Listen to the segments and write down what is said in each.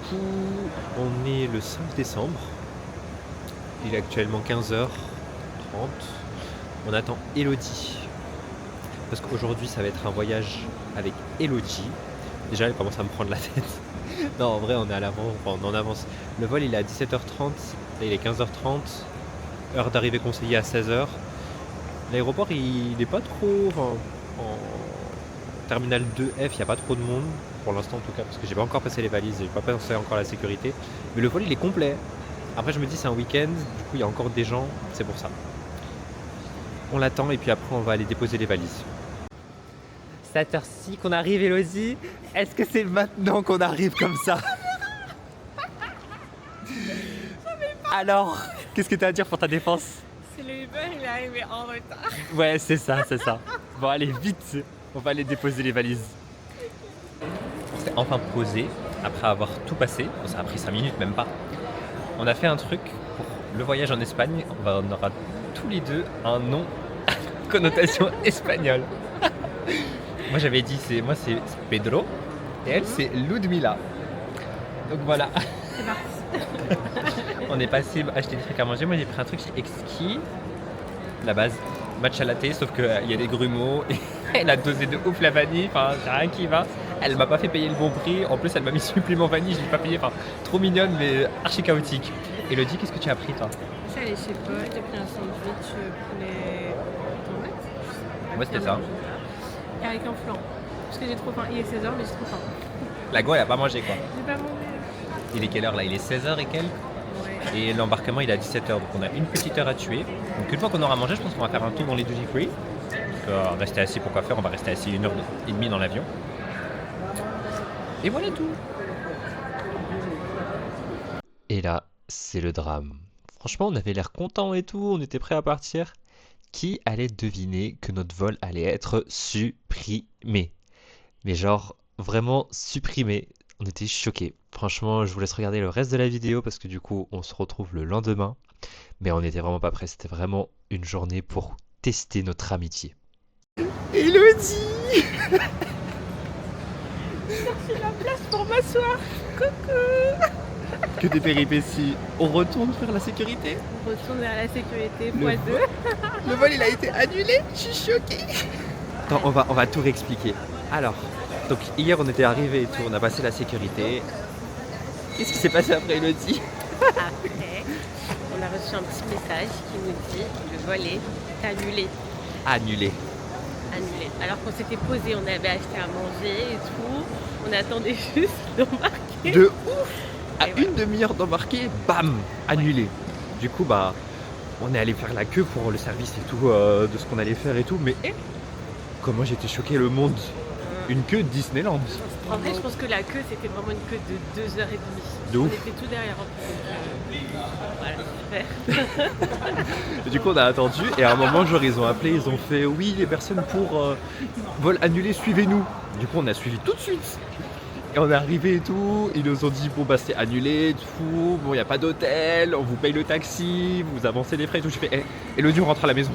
coup, on est le 5 décembre. Il est actuellement 15h30. On attend Elodie. Parce qu'aujourd'hui, ça va être un voyage avec Elodie. Déjà, elle commence à me prendre la tête. Non, en vrai, on est à l'avant, enfin, on en avance. Le vol, il est à 17h30. Là, il est 15h30. Heure d'arrivée conseillée à 16h. L'aéroport, il n'est pas trop... Enfin, en terminal 2F, il n'y a pas trop de monde. Pour l'instant, en tout cas, parce que j'ai pas encore passé les valises. J'ai pas pensé encore à la sécurité. Mais le vol, il est complet. Après, je me dis, c'est un week-end. Du coup, il y a encore des gens. C'est pour ça. On l'attend et puis après, on va aller déposer les valises. Cette heure-ci qu'on arrive, Elodie, est-ce que c'est maintenant qu'on arrive comme ça? Alors, qu'est-ce que tu as à dire pour ta défense? C'est le Uber, il est arrivé en retard. Ouais, c'est ça, c'est ça. Bon, allez, vite, on va aller déposer les valises. On s'est enfin posé, après avoir tout passé. Bon, ça a pris 5 minutes, même pas. On a fait un truc pour le voyage en Espagne. On aura tous les deux un nom à connotation espagnole. Moi j'avais dit, c'est Pedro et elle c'est Ludmila. Donc voilà. C'est parti. On est passé acheter des trucs à manger. Moi j'ai pris un truc chez Exquis, la base matcha latte, sauf qu'il y a des grumeaux et elle a dosé de ouf la vanille, enfin j'ai rien qui va. Elle m'a pas fait payer le bon prix, en plus elle m'a mis supplément vanille, je l'ai pas payé, enfin trop mignonne mais archi chaotique. Elodie, qu'est-ce que tu as pris toi? Ça, elle est chez Paul, j'ai pris un sandwich poulet tomate. Moi c'était ça. Et avec un flan. Parce que j'ai trop faim. Il est 16h, mais j'ai trop faim. La go elle a pas mangé quoi. J'ai pas mangé. Il est quelle heure là? Il est 16h et quelques. Ouais. Et l'embarquement il est à 17h, donc on a une petite heure à tuer. Donc une fois qu'on aura mangé, je pense qu'on va faire un tour dans les duty free. Donc rester assis, pourquoi faire? On va rester assis 1h30 dans l'avion. Et voilà tout. Et là, c'est le drame. Franchement, on avait l'air content et tout, on était prêt à partir. Qui allait deviner que notre vol allait être supprimé? Mais genre, vraiment supprimé. On était choqués. Franchement, je vous laisse regarder le reste de la vidéo parce que du coup, on se retrouve le lendemain. Mais on n'était vraiment pas prêts. C'était vraiment une journée pour tester notre amitié. Elodie! Chercher la place pour m'asseoir. Coucou. Que des péripéties. On retourne faire la sécurité. On retourne vers la sécurité, Le x2. Le vol, il a été annulé. Je suis choquée. Attends, on va tout réexpliquer. Alors, donc hier, on était arrivé et tout. On a passé la sécurité. Qu'est-ce qui s'est passé après, Elodie? Après, on a reçu un petit message qui nous dit le vol est annulé. Annulé. Annulé. Alors qu'on s'était posé, on avait acheté à manger et tout. On attendait juste d'embarquer. De ouf. À Et une demi-heure d'embarquer, bam, annulé. Du coup, bah, on est allé faire la queue pour le service et tout, de ce qu'on allait faire et tout. Mais comment j'étais choqué, le monde. Une queue de Disneyland. En vrai, je pense que la queue, c'était vraiment une queue de 2h30. De On ouf. était tout derrière en plus. Voilà, super. Et du coup, on a attendu et à un moment, genre, ils ont appelé, ils ont fait oui, les personnes pour vol annulé, suivez-nous. Du coup, on a suivi tout de suite. Et on est arrivé et tout, ils nous ont dit bon bah c'est annulé, tout, bon il n'y a pas d'hôtel, on vous paye le taxi, vous avancez les frais et tout. Je fais Elodie, on rentre à la maison.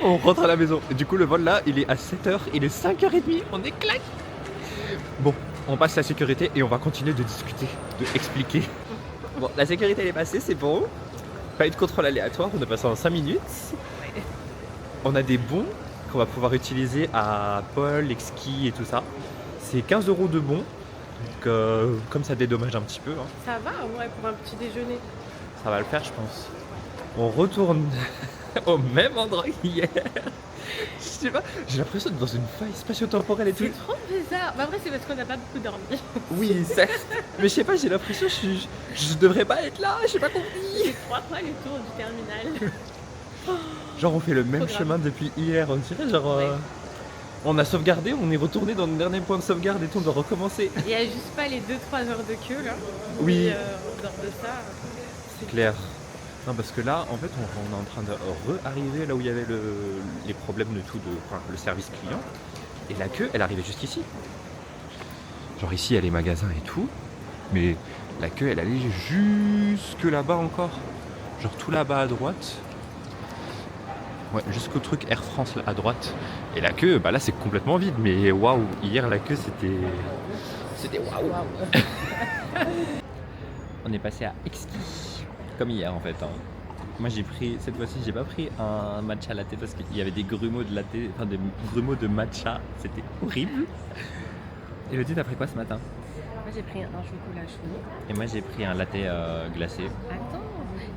On rentre à la maison. Et du coup le vol là il est à 7h, il est 5h30, on est claque. Bon, on passe la sécurité et on va continuer de discuter, de expliquer. Bon, la sécurité elle est passée, c'est bon. Pas eu de contrôle aléatoire, on a passé en 5 minutes. On a des bons qu'on va pouvoir utiliser à Paul, Exquis et tout ça. C'est 15 € de bons, donc comme ça dédommage un petit peu, hein, Ça va, ouais, pour un petit déjeuner. ça va le faire je pense. On retourne au même endroit qu'hier. Je sais pas, j'ai l'impression d'être dans une faille spatio-temporelle et tout. C'est trop bizarre. Bah après, c'est parce qu'on n'a pas beaucoup dormi. Oui, certes, mais je sais pas, j'ai l'impression que je devrais pas être là, j'ai pas compris. J'ai 3 fois le tour du terminal. Genre on fait le même Trop grave. chemin depuis hier, on dirait genre... Ouais. On a sauvegardé, on est retourné dans le dernier point de sauvegarde et tout, on doit recommencer. Il n'y a juste pas les 2-3 heures de queue là. Oui. Mais, en dehors de ça, C'est clair. Non, parce que là, en fait, on est en train de re-arriver là où il y avait les problèmes de tout, enfin, le service client. Et la queue, elle arrivait jusqu'ici. Genre ici, il y a les magasins et tout. Mais la queue, elle allait jusque là-bas encore. Genre tout là-bas à droite. Ouais, jusqu'au truc Air France là, à droite. Et la queue, bah là, c'est complètement vide. Mais waouh, hier, la queue, C'était waouh. Waouh. On est passé à Exquis, comme hier en fait. Hein. Moi j'ai pris, cette fois-ci j'ai pas pris un matcha latte parce qu'il y avait des grumeaux de latte, enfin des grumeaux de matcha, c'était horrible. Elodie, t'as pris quoi ce matin? Moi j'ai pris un chocolat chaud. Et moi j'ai pris un latte glacé. Attends,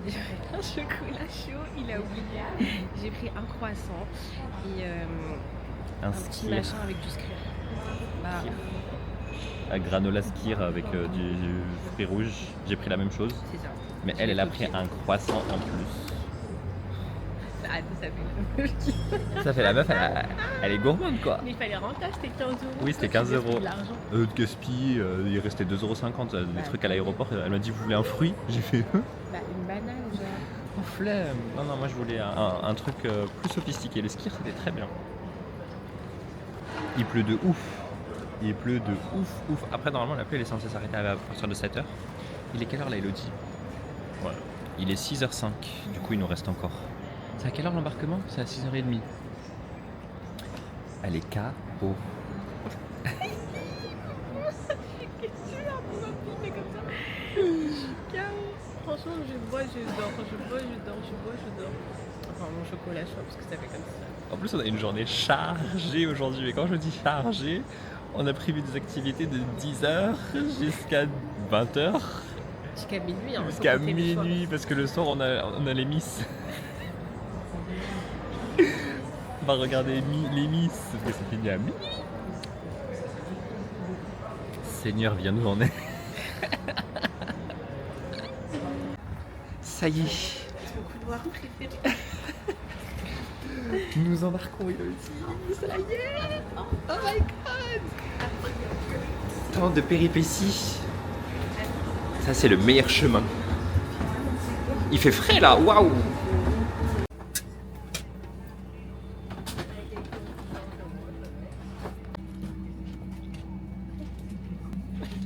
j'ai pris un chocolat chaud, il a oublié. J'ai pris un croissant et un petit Skir, machin avec du skyr. Bah, un granola skir avec du fruit rouge. J'ai pris la même chose. c'est ça. Mais elle a pris un croissant en plus. Ah, ça fait la meuf. Ça fait la meuf, elle est gourmande quoi. Mais il fallait rentrer, c'était 15 €. Oui, c'était 15 J'ai pris €. de l'argent. De gaspille, il restait 2,50 € des trucs à l'aéroport. Elle m'a dit vous voulez un fruit? J'ai fait Bah, une banane, genre. oh, flemme. Non, moi je voulais un truc plus sophistiqué. Le skier c'était très bien. Il pleut de ouf. Il pleut de ouf. Après normalement la pluie elle est censée s'arrêter à partir de 7h. Il est quelle heure là Elodie? Voilà. Il est 6h05. Du coup il nous reste encore. C'est à quelle heure l'embarquement? C'est à 6h30. Elle est KO. Franchement, je bois, je dors. Enfin, mon chocolat chaud, parce que ça fait comme ça. En plus, on a une journée chargée aujourd'hui. Mais quand je dis chargée, on a prévu des activités de 10h jusqu'à 20h. Jusqu'à minuit, hein. Jusqu'à faut compter le soir. minuit, parce que le soir, on a les Miss. On va regarder les Miss, parce que c'est fini à minuit. Seigneur, viens nous en aide. Ça y est, Mon couloir préféré. nous embarquons Elodie. Ça y est. Oh my god. Tant de péripéties. Ça, c'est le meilleur chemin. Il fait frais là, waouh.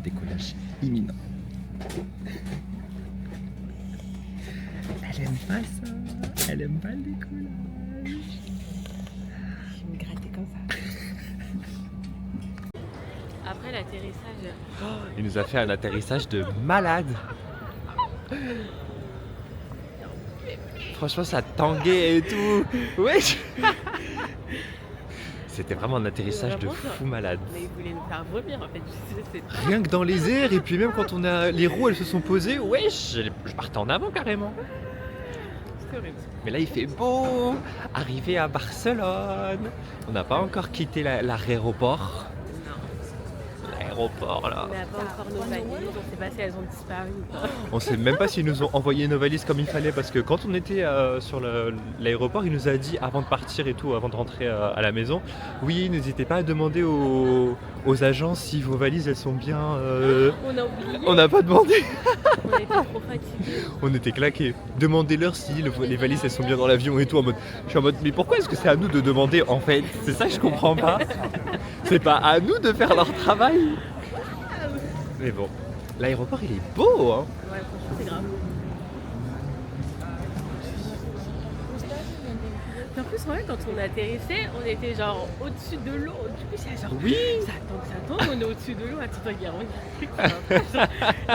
Décollage imminent. Elle aime pas ça. Elle aime pas le décollage. Je vais me gratter comme ça. Après l'atterrissage, Il nous a fait un atterrissage de malade. Franchement, ça tanguait et tout. Wesh. C'était vraiment un atterrissage de fou malade. mais il voulait nous faire vomir en fait. C'est Rien que dans les airs, et puis même quand on a les roues, elles se sont posées, wesh, je partais en avant carrément. horrible. Mais là, il fait beau. Arrivé à Barcelone. On n'a pas encore quitté l'aéroport. Non. L'aéroport là. On n'a pas encore nos valises, on ne sait pas si elles ont disparu ou pas. On sait même pas s'ils nous ont envoyé nos valises comme il fallait parce que quand on était sur l'aéroport, il nous a dit avant de partir et tout, avant de rentrer à la maison, oui, n'hésitez pas à demander aux agents si vos valises elles sont bien. On a oublié. On n'a pas demandé. On était trop fatigués. On était claqués. Demandez-leur si les valises elles sont bien dans l'avion et tout. Je suis en mode, mais pourquoi est-ce que c'est à nous de demander en fait? C'est ça que je comprends pas. C'est pas à nous de faire leur travail. Mais bon, l'aéroport il est beau hein. Ouais, franchement, c'est grave. Et en plus, ouais, quand on atterrissait, on était genre au-dessus de l'eau. Du coup, c'est genre, Oui. ça tombe, on est au-dessus de l'eau. Attends, il y a rien.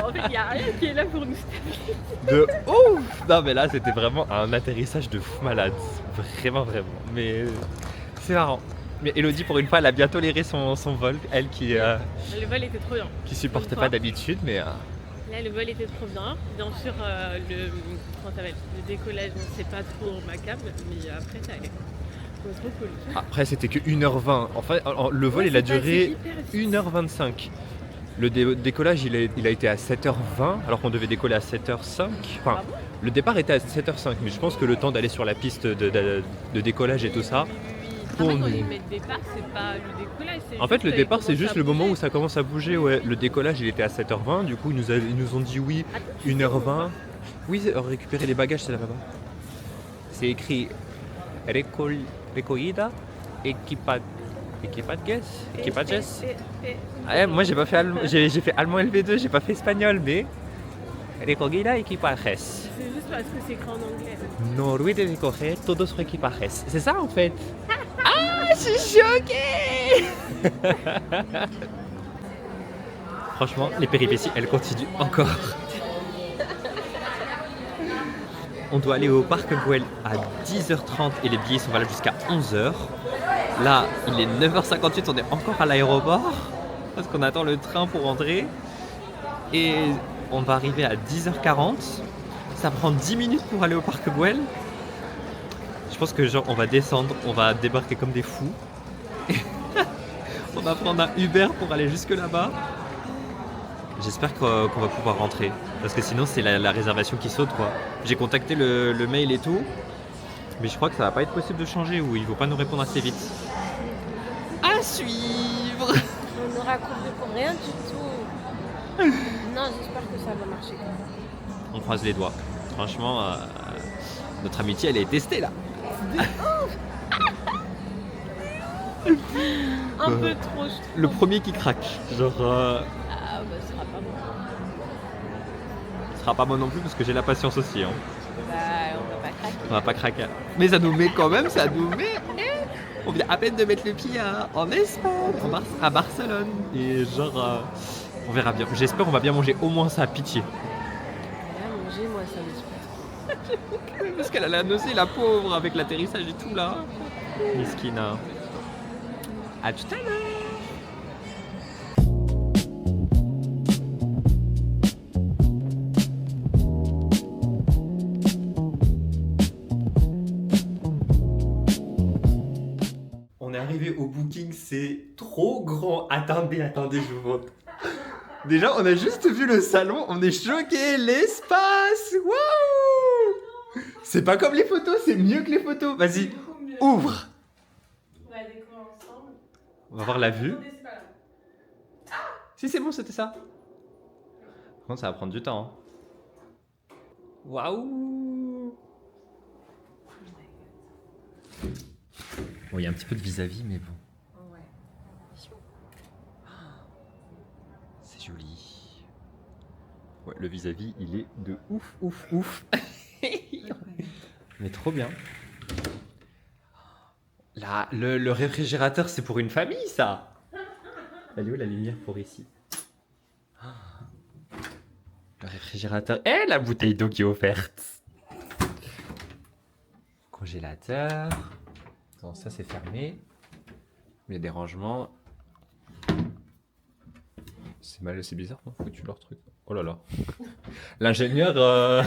En fait, il n'y a rien qui est là pour nous stabiliser. De ouf. Non mais là c'était vraiment un atterrissage de fou malade. Vraiment. Mais c'est marrant. Mais Elodie pour une fois elle a bien toléré son vol. Elle qui Le vol était trop bien. supportait pas d'habitude mais Là, le vol était trop bien. Bien sûr, comment ça s'appelle, le décollage, c'est pas trop ma cam, mais après, ça allait. Donc, trop cool. après c'était que 1h20. Enfin le vol il a duré 1h25. Le décollage il a été à 7h20 alors qu'on devait décoller à 7h05. Enfin Ah bon le départ était à 7h05 mais je pense que le temps d'aller sur la piste de décollage et tout ça. En fait, Pour quand nous. ils mettent départ, c'est pas le décollage. En fait, le départ, c'est juste le moment où ça. ça commence à bouger. Ouais. Le décollage, il était à 7h20. Du coup, ils nous ont dit oui, 1h20. Oui, récupérer les bagages, c'est là-bas. C'est écrit Recogida Equipages. Ah, moi, j'ai pas fait allemand. J'ai fait allemand LV2, j'ai pas fait espagnol, mais Recogida Equipages. C'est juste parce que c'est écrit en anglais. No olvides recoger todos los equipajes. C'est ça en fait. Ah, je suis choquée. Franchement, les péripéties, elles continuent encore. On doit aller au parc Güell à 10h30 et les billets sont valables jusqu'à 11h. Là, il est 9h58, on est encore à l'aéroport parce qu'on attend le train pour rentrer. Et on va arriver à 10h40. Ça prend 10 minutes pour aller au parc Güell. Je pense que genre on va descendre, on va débarquer comme des fous. On va prendre un Uber pour aller jusque là-bas. J'espère qu'on va pouvoir rentrer. Parce que sinon c'est la réservation qui saute quoi. J'ai contacté le mail et tout. Mais je crois que ça va pas être possible de changer ou ils vont pas nous répondre assez vite. À suivre. On nous raconte pour rien du tout. Non, j'espère que ça va marcher. On croise les doigts. Franchement, notre amitié elle est testée là. Un peu trop, je trouve. Le premier qui craque. Genre... Ah bah ce sera pas bon. Ce sera pas moi non plus parce que j'ai la patience aussi. Hein. Bah on va pas craquer. On va pas craquer. Mais ça nous met quand même, ça nous met. On vient à peine de mettre le pied en Espagne, à Barcelone. Et genre, on verra bien. J'espère qu'on va bien manger au moins ça, pitié. Là, manger, moi ça me plaît. Parce qu'elle a la nausée, la pauvre, avec l'atterrissage et tout là. Miskina. À tout à l'heure. On est arrivé au booking, c'est trop grand. Attendez, je vous montre. Déjà, on a juste vu le salon, on est choqués. L'espace, waouh! C'est pas comme les photos, c'est mieux que les photos. Vas-y, ouvre. On va découvrir ensemble. On va voir la vue. Si, c'est bon, c'était ça. Par contre, ça va prendre du temps. Hein. Waouh! Bon, il y a un petit peu de vis-à-vis, mais bon. Ouais. C'est joli. Ouais, le vis-à-vis, il est de ouf. Mais trop bien. Là, le réfrigérateur, c'est pour une famille, ça. Elle est où la lumière pour ici? Le réfrigérateur et la bouteille d'eau qui est offerte. Congélateur. Non, ça c'est fermé. Il y a des rangements. C'est mal, c'est bizarre, non? Foutu leur truc. Oh là là. L'ingénieur,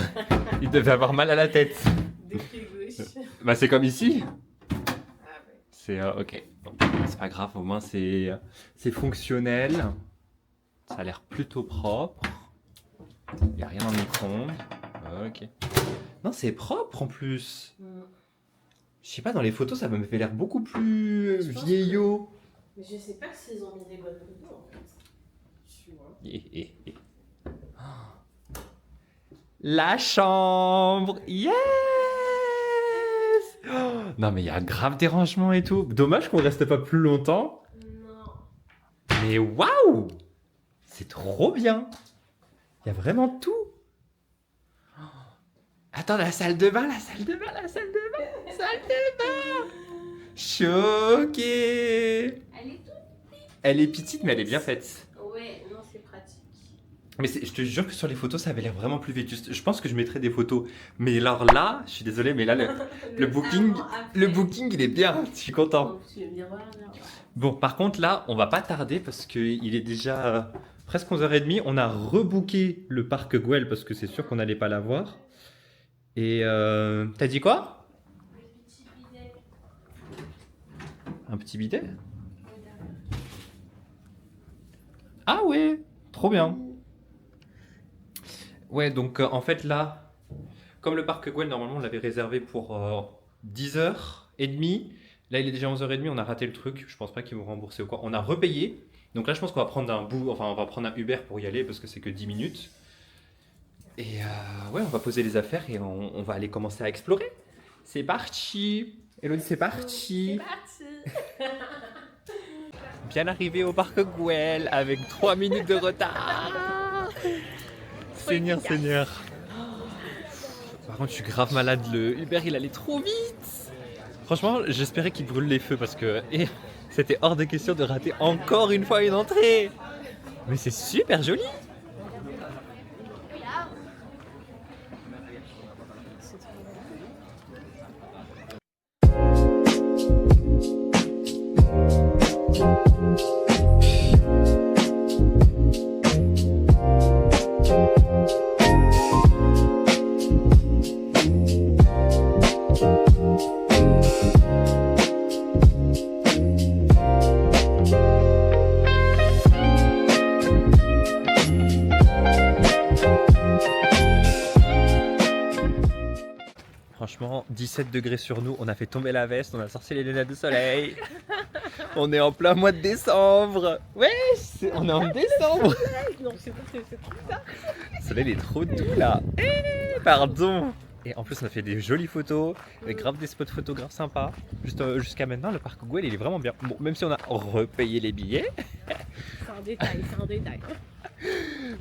il devait avoir mal à la tête. Des pieds gauche. Bah c'est comme ici. Ah ouais. C'est ok. Bon, c'est pas grave, au moins c'est fonctionnel. Ça a l'air plutôt propre. Il n'y a rien dans le micro-ondes. Ok. Non, c'est propre en plus. Je sais pas, dans les photos, ça me fait l'air beaucoup plus Je pense vieillot. Mais je sais pas s'ils ont mis des bonnes photos en fait. Tu vois. La chambre. Yes. Oh, non, mais il y a un grave dérangement et tout. Dommage qu'on reste pas plus longtemps. Non. Mais waouh! C'est trop bien. Il y a vraiment tout. Attends, la salle de bain. Choqué. Elle est toute. Elle est petite, mais elle est bien faite. Ouais, non, c'est pratique. Mais je te jure que sur les photos, ça avait l'air vraiment plus vétuste. Je pense que je mettrai des photos. Mais alors là, je suis désolé, mais là, le booking, il est bien. Je suis content. Bon, par contre, là, on va pas tarder parce qu'il est déjà presque 11h30. On a rebooké le parc Güell parce que c'est sûr qu'on n'allait pas l'avoir. Et t'as dit quoi? Un petit bidet? Ah ouais, trop bien. Ouais, donc en fait là, comme le parc Güell, normalement on l'avait réservé pour 10h30. Là il est déjà 11h30, on a raté le truc. Je pense pas qu'ils vont rembourser ou quoi. On a repayé. Donc là je pense qu'on va prendre on va prendre un Uber pour y aller parce que c'est que 10 minutes. Et ouais, on va poser les affaires et on va aller commencer à explorer. C'est parti. Elodie, c'est parti. Bien arrivé au parc Güell avec 3 minutes de retard. Seigneur. Par contre, je suis grave malade. Le Uber, il allait trop vite. Franchement, j'espérais qu'il brûle les feux parce que c'était hors de question de rater encore une fois une entrée. Mais c'est super joli. Franchement, 17 degrés sur nous, on a fait tomber la veste, on a sorti les lunettes de soleil. On est en plein mois de décembre. Ouais, on est en décembre. Non, c'est trop ça. Le soleil est trop doux là. Pardon. Et en plus, on a fait des jolies photos, avec grave des spots photos grave sympas. Jusqu'à maintenant, le parc Güell, il est vraiment bien. Bon, même si on a repayé les billets. C'est un détail.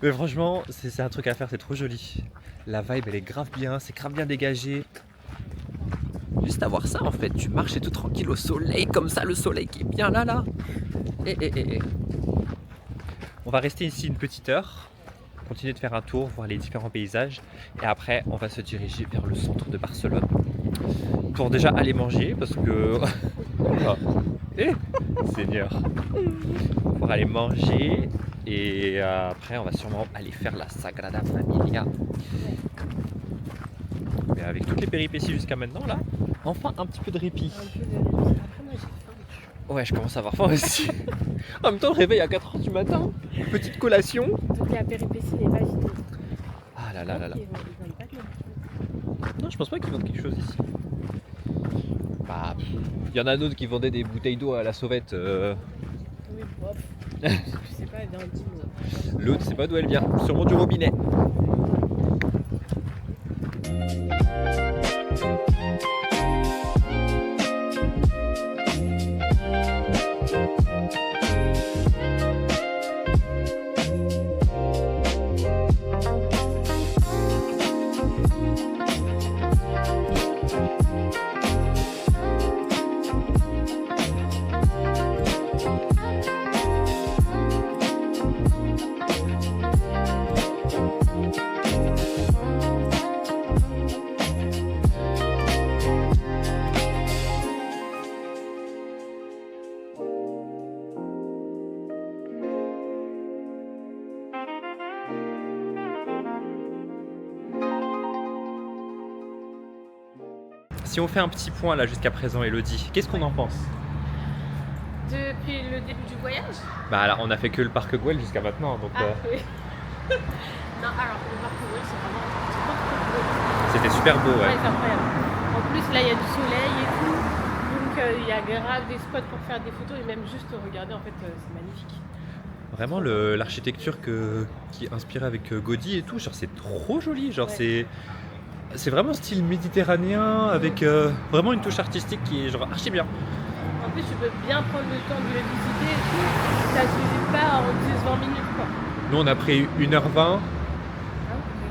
Mais franchement, c'est un truc à faire, c'est trop joli. La vibe, elle est grave bien, c'est grave bien dégagé. Juste à voir ça en fait, tu marches et tout tranquille au soleil, comme ça, le soleil qui est bien là. On va rester ici une petite heure, continuer de faire un tour, voir les différents paysages. Et après, on va se diriger vers le centre de Barcelone. Pour déjà aller manger, parce que... Seigneur. Pour aller manger. Et après, on va sûrement aller faire la Sagrada Familia. Mais avec toutes les péripéties jusqu'à maintenant, là, enfin un petit peu de répit. Après, moi, j'ai faim. Ouais, je commence à avoir faim aussi. En même temps, le réveil à 4h du matin, petite collation. Donc la péripétie n'est pas finie. Ah là. Ils vendent pas de nourriture. Non, je pense pas qu'ils vendent quelque chose ici. Bah, il y en a d'autres qui vendaient des bouteilles d'eau à la sauvette. Oui, bof. Je sais pas, d'un 10 mots. L'autre, c'est pas d'où elle vient, sûrement du robinet. Si on fait un petit point là jusqu'à présent, Elodie, qu'est-ce qu'on en pense? Depuis le début du voyage? Bah là, on a fait que le parc Güell jusqu'à maintenant, donc Oui. Non, alors le parc Güell, c'est vraiment trop beau. c'était super beau, ouais. C'est incroyable. En plus, là, il y a du soleil et tout. Donc, il y a grave des spots pour faire des photos et même juste regarder, en fait, c'est magnifique. Vraiment l'architecture qui est inspirée avec Gaudi et tout, genre c'est trop joli, genre Ouais. c'est vraiment style méditerranéen avec vraiment une touche artistique qui est genre archi bien. En plus, tu peux bien prendre le temps de le visiter et tout. Ça se visite pas en 10-20 minutes, quoi. Nous on a pris 1h20, Ah,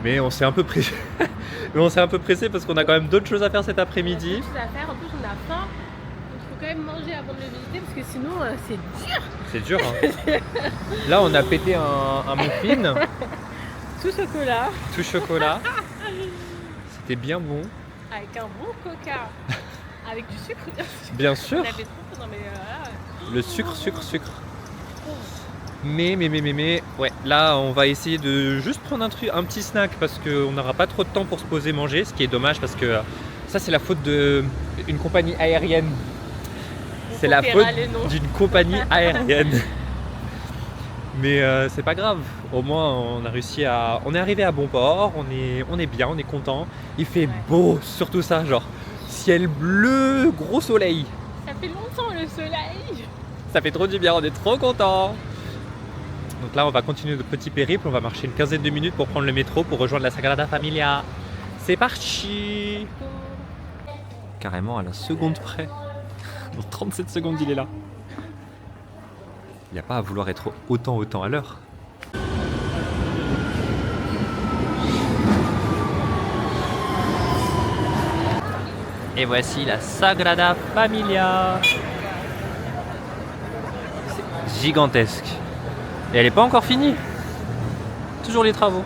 mais on s'est un peu pressé. Mais on s'est un peu pressé parce qu'on a quand même d'autres choses à faire cet Il y a après-midi. plein de choses à faire. En plus, on a faim. Donc, il faut quand même manger avant de le visiter parce que sinon, c'est dur. C'est dur, hein. Là on a pété un muffin, Tout chocolat tout chocolat. C'était bien bon. avec un bon coca. Avec du sucre, bien sûr. Bien On sûr, avait trop. Non, mais là. le sucre. Mais, ouais, là on va essayer de juste prendre un petit snack parce qu'on n'aura pas trop de temps pour se poser manger, ce qui est dommage parce que ça c'est la faute d'une compagnie aérienne. C'est la faute d'une compagnie aérienne. Mais c'est pas grave, au moins on a réussi à... On est arrivé à bon port, on est bien, on est content. Il fait beau, surtout ça, genre ciel bleu, gros soleil. Ça fait longtemps le soleil. Ça fait trop du bien, on est trop content. Donc là on va continuer notre petit périple, on va marcher une quinzaine de minutes pour prendre le métro pour rejoindre la Sagrada Familia. C'est parti. Carrément à la seconde près. Dans 37 secondes il est là. Il n'y a pas à vouloir être autant à l'heure. Et voici la Sagrada Familia. C'est gigantesque. Et elle n'est pas encore finie. Toujours les travaux.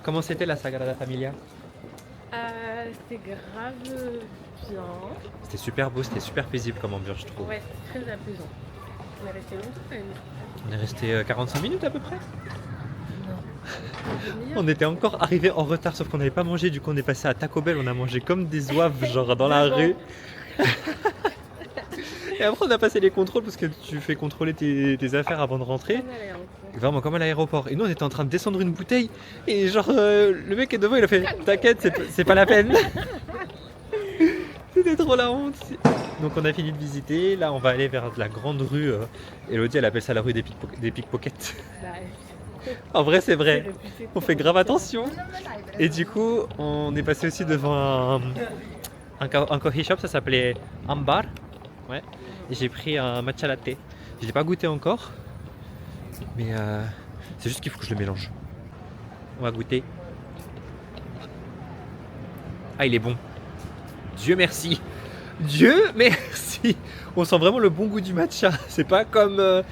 Comment c'était la Sagrada Familia? C'était grave bien. C'était super beau, c'était super paisible comme ambiance, je trouve. Ouais, c'était très apaisant. On est resté longtemps quand même. On est resté 45 minutes à peu près. Une demi-heure. On était encore arrivé en retard, sauf qu'on n'avait pas mangé. Du coup, on est passé à Taco Bell. On a mangé comme des zouaves, genre dans la rue. Et après, on a passé les contrôles parce que tu fais contrôler tes affaires avant de rentrer. Comme à l'aéroport. Vraiment comme à l'aéroport. Et nous, on était en train de descendre une bouteille. Et genre, le mec est devant, il a fait t'inquiète, c'est pas la peine. C'était trop la honte. Donc, on a fini de visiter. Là, on va aller vers la grande rue. Elodie, elle appelle ça la rue des pickpockets. Bah, En vrai, c'est vrai. réputé On pour fait grave attention. Et du coup, on est passé aussi devant un coffee shop, ça s'appelait Ambar. Ouais. Et j'ai pris un matcha latte. Je l'ai pas goûté encore. Mais c'est juste qu'il faut que je le mélange. On va goûter. Ah, il est bon. Dieu merci. Dieu merci. On sent vraiment le bon goût du matcha. C'est pas comme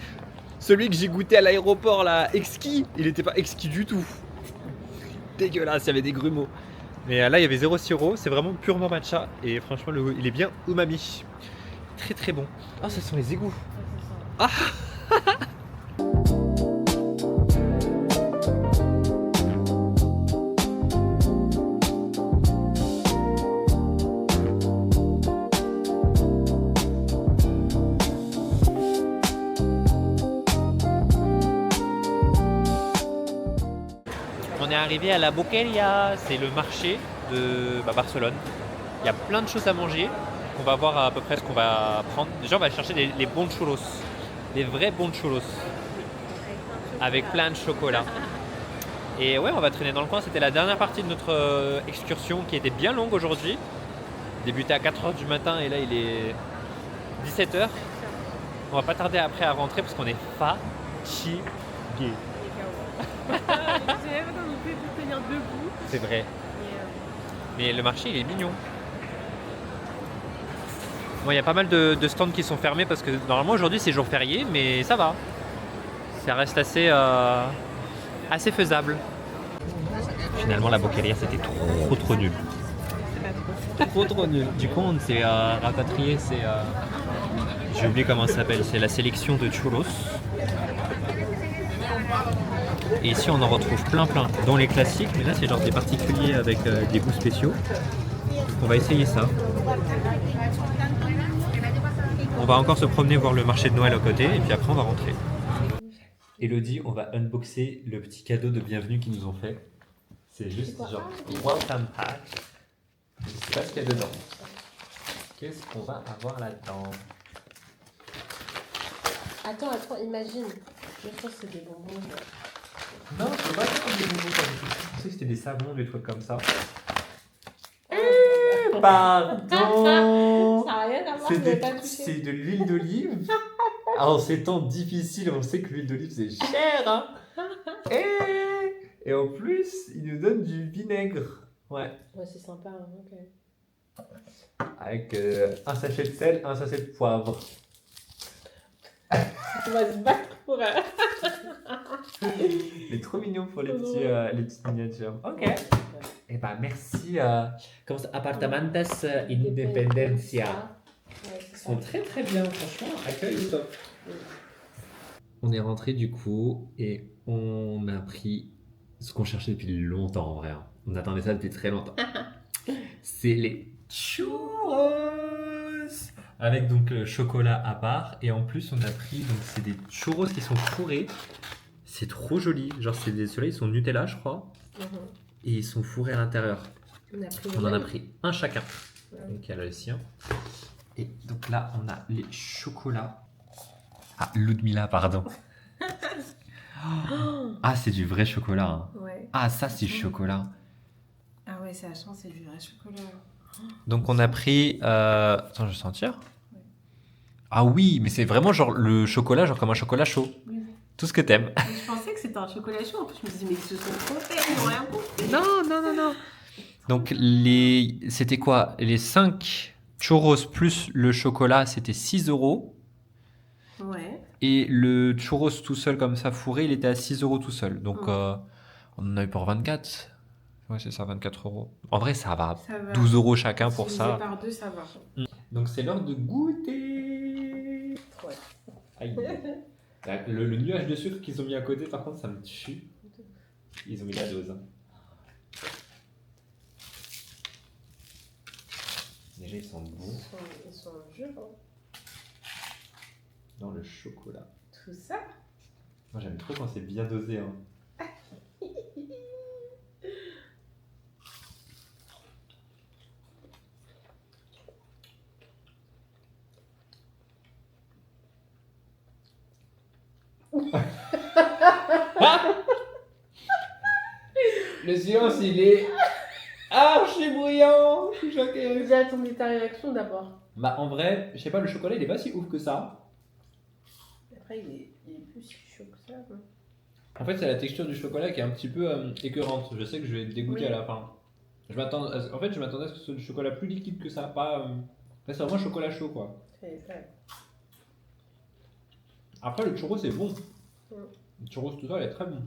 celui que j'ai goûté à l'aéroport là, exquis. Il était pas exquis du tout. Dégueulasse, il y avait des grumeaux. Mais là, il y avait zéro sirop. C'est vraiment purement matcha. Et franchement, il est bien umami. Très très bon. Ah, ce sont les égouts. Ah, On est arrivé à la Boqueria, c'est le marché de Barcelone. Il y a plein de choses à manger. On va voir à peu près ce qu'on va prendre. Déjà, on va chercher les bons churros, les vrais bons churros, avec plein de chocolat. Et ouais, on va traîner dans le coin. C'était la dernière partie de notre excursion qui était bien longue aujourd'hui. Débuté à 4h du matin et là il est 17h. On va pas tarder après à rentrer parce qu'on est fatigué. J'ai même pas envie de tenir debout. C'est vrai. Mais le marché il est mignon. Bon, il y a pas mal de stands qui sont fermés parce que normalement aujourd'hui c'est jour férié, mais ça va. Ça reste assez faisable. Finalement la Boqueria c'était trop nul. Trop nul. Du coup on s'est rapatrié, j'ai oublié comment ça s'appelle, c'est la sélection de churros. Et ici on en retrouve plein, dont les classiques, mais là c'est genre des particuliers avec des goûts spéciaux. Donc on va essayer ça. On va encore se promener voir le marché de Noël à côté et puis après on va rentrer. Elodie, on va unboxer le petit cadeau de bienvenue qu'ils nous ont fait. C'est juste genre welcome pack. Je sais pas ce qu'il y a dedans. Qu'est-ce qu'on va avoir là-dedans? Attends, imagine. Je pense que c'est des bonbons. Non, je sais pas si des bonbons comme ça. Je pensais que c'était des savons, des trucs comme ça. Pardon. Ça n'a rien à voir, C'est je l'ai pas touché. c'est de l'huile d'olive. En ces temps difficiles, on sait que l'huile d'olive c'est cher. Hein. Et en plus, ils nous donnent du vinaigre. Ouais. Ouais, c'est sympa, hein, ok. Avec un sachet de sel, un sachet de poivre. On va se battre pour... Il est trop mignon pour les petites miniatures. Ok. Eh ben merci. Comment ça? Apartamentos Independencia. Ouais, Ils sont très très bien, franchement. Accueil au top. On est rentré du coup et on a pris ce qu'on cherchait depuis longtemps en vrai. Hein. On attendait ça depuis très longtemps. C'est les churros. avec donc le chocolat à part. Et en plus, on a pris, donc c'est des churros qui sont fourrés. C'est trop joli. Genre, ceux-là, ils sont Nutella, je crois. Et ils sont fourrés à l'intérieur. On a pris On en a pris un chacun. Donc, il y a le sien. Et donc là, on a les chocolats. Ah, Ludmilla, pardon. Ah, c'est du vrai chocolat. Hein. Ouais. Ah, ça, c'est du chocolat. Ah ouais, c'est la chance, c'est du vrai chocolat. Donc, on a pris. Attends, je vais sentir. Ah oui, mais c'est vraiment genre le chocolat, genre comme un chocolat chaud. Oui. Tout ce que t'aimes. Je pensais que c'était un chocolat chaud. En plus, je me disais, mais ils se sont trompés, ils n'ont rien compris. Non. Donc, c'était quoi? Les 5 churros plus le chocolat, c'était 6 euros. Ouais. Et le churros tout seul, comme ça, fourré, il était à 6 euros tout seul. Donc, Mm. on en a eu pour 24. Ouais, c'est ça, 24 euros. En vrai, ça va. Ça va. 12 euros chacun pour Divisé ça. par 2, ça va. Donc, c'est l'heure de goûter. Ouais. Aïe. Le nuage de sucre qu'ils ont mis à côté, par contre, ça me tue. Ils ont mis la dose. Hein. Déjà, ils sont bons Ils sont en jeu, hein. dans le chocolat. Tout ça. Moi, j'aime trop quand c'est bien dosé. Hein. Le silence, il est archi bruyant. Je suis choqué. J'ai attendu ta réaction d'abord. Bah, en vrai, je sais pas, le chocolat, il est pas si ouf que ça. Après, il est plus si chaud que ça. Hein. En fait, c'est la texture du chocolat qui est un petit peu écœurante. Je sais que je vais être dégoûté Oui. à la fin. En fait, je m'attendais à ce que ce soit du chocolat plus liquide que ça, pas. Là, c'est vraiment un chocolat chaud, quoi. C'est ça. Après, le churro, c'est bon. Mm. Le churro tout seul est très bon.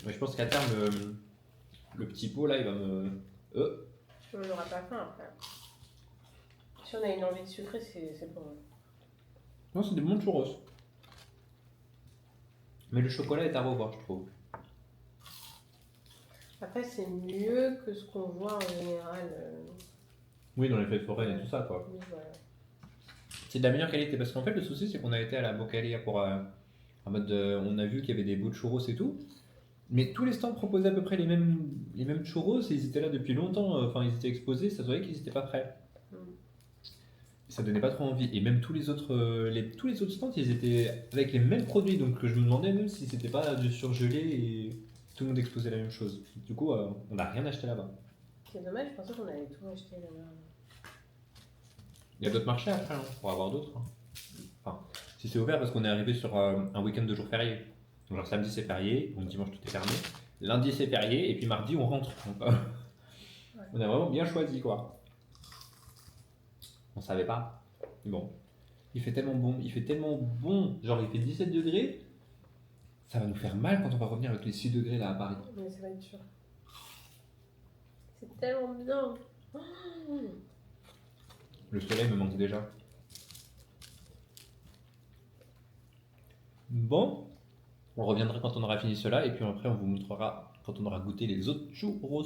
Mais je pense qu'à terme, le petit pot là, il va me. On n'aura pas faim après. Si on a une envie de sucrer, c'est bon. Non, c'est des bons churros. Mais le chocolat est à revoir, je trouve. Après, c'est mieux que ce qu'on voit en général. Oui, dans les fêtes foraines et tout ça, quoi. Oui, voilà. C'est de la meilleure qualité parce qu'en fait, le souci, c'est qu'on a été à la Bocalia pour. En mode. On a vu qu'il y avait des beaux churros et tout. Mais tous les stands proposaient à peu près les mêmes churros et ils étaient là depuis longtemps. Enfin, ils étaient exposés, ça se voyait qu'ils n'étaient pas prêts. Ça donnait pas trop envie. Et même tous les autres stands, ils étaient avec les mêmes produits. Donc je me demandais même si c'était pas du surgelé et tout le monde exposait la même chose. Du coup, on n'a rien acheté là-bas. C'est dommage, je pensais qu'on allait tout acheter là-bas. Il y a d'autres marchés après, hein, pour avoir d'autres. Hein. Enfin, si c'est ouvert parce qu'on est arrivé sur un week-end de jours fériés. Donc genre samedi c'est férié, donc dimanche tout est fermé. Lundi c'est férié et puis mardi on rentre. Donc, on a vraiment bien choisi quoi. On savait pas. Mais bon, il fait tellement bon, genre il fait 17 degrés. Ça va nous faire mal quand on va revenir avec les 6 degrés là à Paris. Mais ça va être sûr. C'est tellement bien. Le soleil me manque déjà. Bon, on reviendra quand on aura fini cela et puis après on vous montrera quand on aura goûté les autres churros.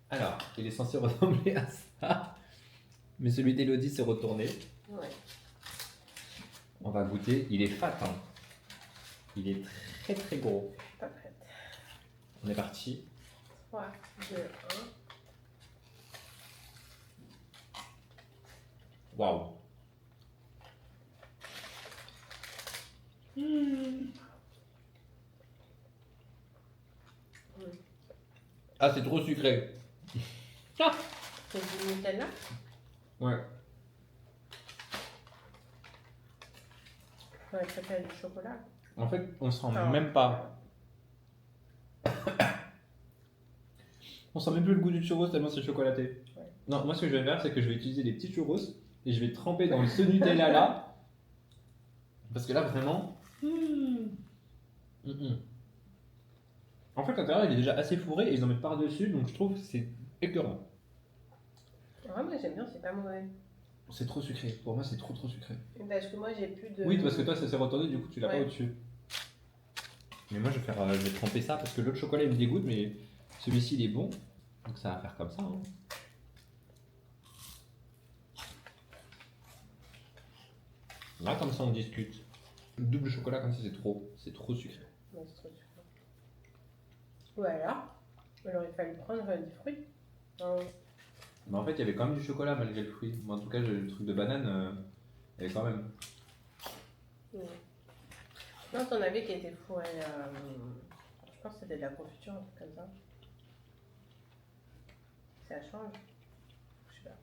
Alors, il est censé ressembler à ça. Mais celui d'Elodie s'est retourné. Ouais. On va goûter. Il est fat. Hein. Il est très très gros. Pas prête. On est parti. 3, 2, 1. Waouh. Ah, c'est trop sucré. C'est du Nutella. Ouais. Ouais, ça fait du chocolat. En fait, on sent Ah. même pas. On sent même plus le goût du churros tellement c'est chocolaté. Ouais. Non, moi ce que je vais faire, c'est que je vais utiliser des petits churros et je vais tremper dans ce Nutella là. Parce que là, vraiment. En fait, l'intérieur il est déjà assez fourré et ils en mettent par-dessus, donc je trouve que c'est écœurant. Ouais, moi j'aime bien, c'est pas mauvais. C'est trop sucré. Pour moi, c'est trop sucré. Parce que moi j'ai plus de. Oui, parce que toi, ça s'est retourné, du coup, tu l'as Ouais. pas au-dessus. Mais moi, je vais tremper ça parce que l'autre chocolat il me dégoûte, mais celui-ci il est bon. Donc ça va faire comme ça. Hein. Là, comme ça, on discute. Le double chocolat, comme ça, c'est trop sucré. Non, c'est trop sucré. Voilà. Alors il fallait prendre des fruits. Mais en fait, il y avait quand même du chocolat malgré le fruit. Moi, en tout cas, le truc de banane, il y avait quand même. Non, t'en avais qui étaient fourrés. Je pense que c'était de la confiture, un truc comme ça. Ça change. Je sais pas.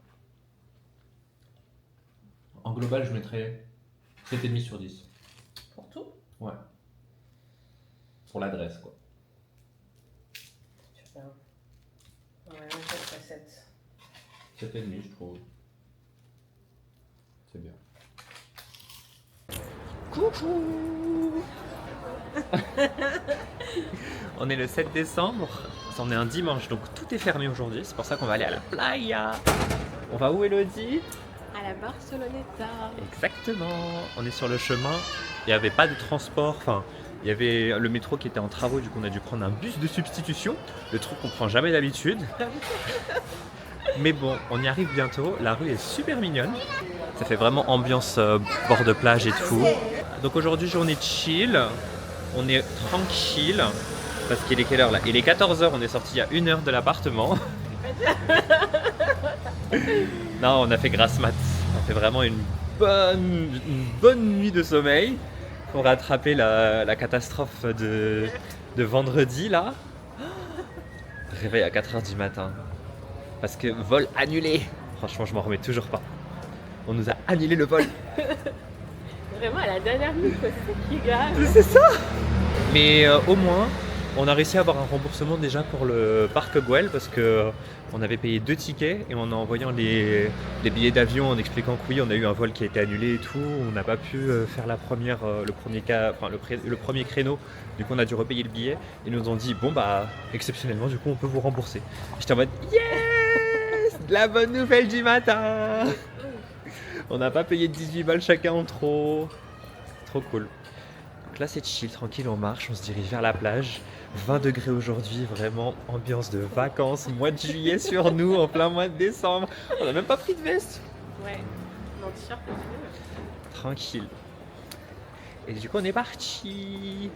En global, je mettrais 7,5 sur 10. Pour tout? Ouais. Pour l'adresse, quoi. Je sais pas. Ouais, on fait 7. 7,5, je trouve. C'est bien. Coucou. On est le 7 décembre, on est un dimanche, donc tout est fermé aujourd'hui. C'est pour ça qu'on va aller à la playa. On va où, Elodie? À la Barceloneta. Exactement. On est sur le chemin. Il n'y avait pas de transport. Enfin, il y avait le métro qui était en travaux. Du coup, on a dû prendre un bus de substitution. Le truc qu'on prend jamais d'habitude. Mais bon, on y arrive bientôt. La rue est super mignonne. Ça fait vraiment ambiance bord de plage et tout. Donc aujourd'hui, journée chill. On est tranquille. Parce qu'il est quelle heure là? Il est 14h. On est sorti il y a 1 heure de l'appartement. Non, on a fait grasse mat. On fait vraiment une bonne nuit de sommeil pour rattraper la catastrophe de vendredi là. Réveil à 4h du matin. Parce que vol annulé. Franchement, je m'en remets toujours pas. On nous a annulé le vol. Vraiment à la dernière minute, quoi. C'est qui grave. C'est ça. Mais au moins, on a réussi à avoir un remboursement déjà pour le parc Güell parce que on avait payé 2 tickets et en envoyant les billets d'avion en expliquant que oui, on a eu un vol qui a été annulé et tout, on n'a pas pu faire le premier créneau. Du coup, on a dû repayer le billet. Ils nous ont dit bon bah exceptionnellement, du coup, on peut vous rembourser. J'étais en mode yes, la bonne nouvelle du matin. On n'a pas payé 18 balles chacun en trop. Trop cool. Donc là, c'est chill, tranquille, on marche, on se dirige vers la plage. 20 degrés aujourd'hui, vraiment ambiance de vacances, mois de juillet sur nous, en plein mois de décembre. On n'a même pas pris de veste. Ouais, mon t-shirt aussi. Tranquille. Et du coup, on est parti.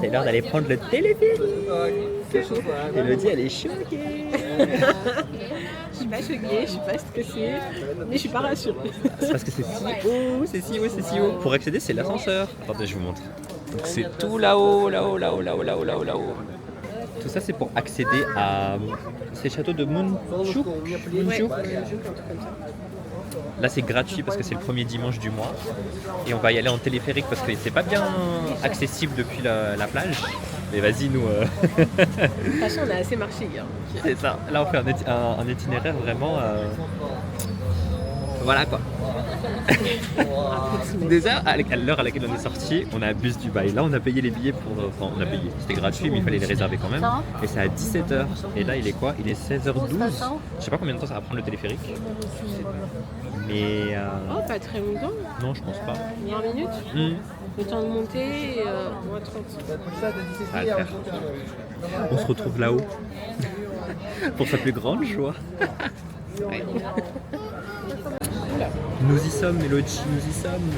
C'est l'heure d'aller prendre le téléphérique. Elodie, elle est choquée. Je suis pas choquée, je suis pas stressée, mais je suis pas rassurée. C'est parce que c'est si haut. Pour accéder, c'est l'ascenseur. Attendez, je vous montre. Donc c'est tout là-haut. Tout ça, c'est pour accéder à... C'est le château de Montjuïc. Là, c'est gratuit parce que c'est le premier dimanche du mois. Et on va y aller en téléphérique parce que c'est pas bien accessible depuis la plage. Mais vas-y, nous... De toute façon, on a assez marché hier. C'est ça. Là, on fait un itinéraire vraiment... Voilà quoi. Déjà, à l'heure à laquelle on est sorti, on a bus du bail. Là, on a payé les billets pour... Enfin, on a payé. C'était gratuit, mais il fallait les réserver quand même. Et c'est à 17h. Et là, il est quoi? Il est 16h12. Je sais pas combien de temps ça va prendre le téléphérique. Mais... Oh, pas très longtemps. Non, je pense pas. 20 minutes. Le temps de monter, moins 30. Ça va le faire. On se retrouve là-haut. Pour sa plus grande joie. Ouais. Nous y sommes, Mélodie, nous y sommes.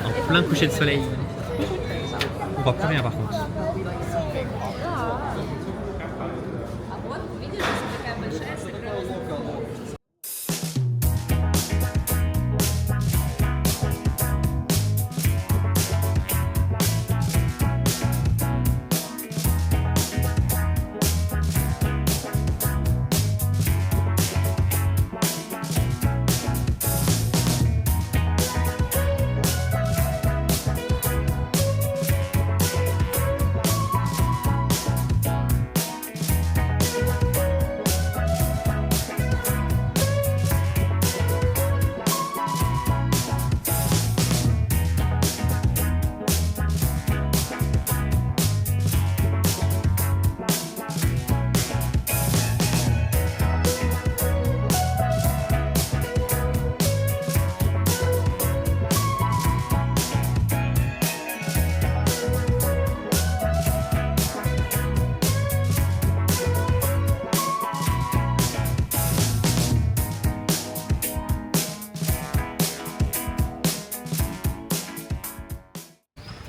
En plein coucher de soleil. On voit plus rien par contre.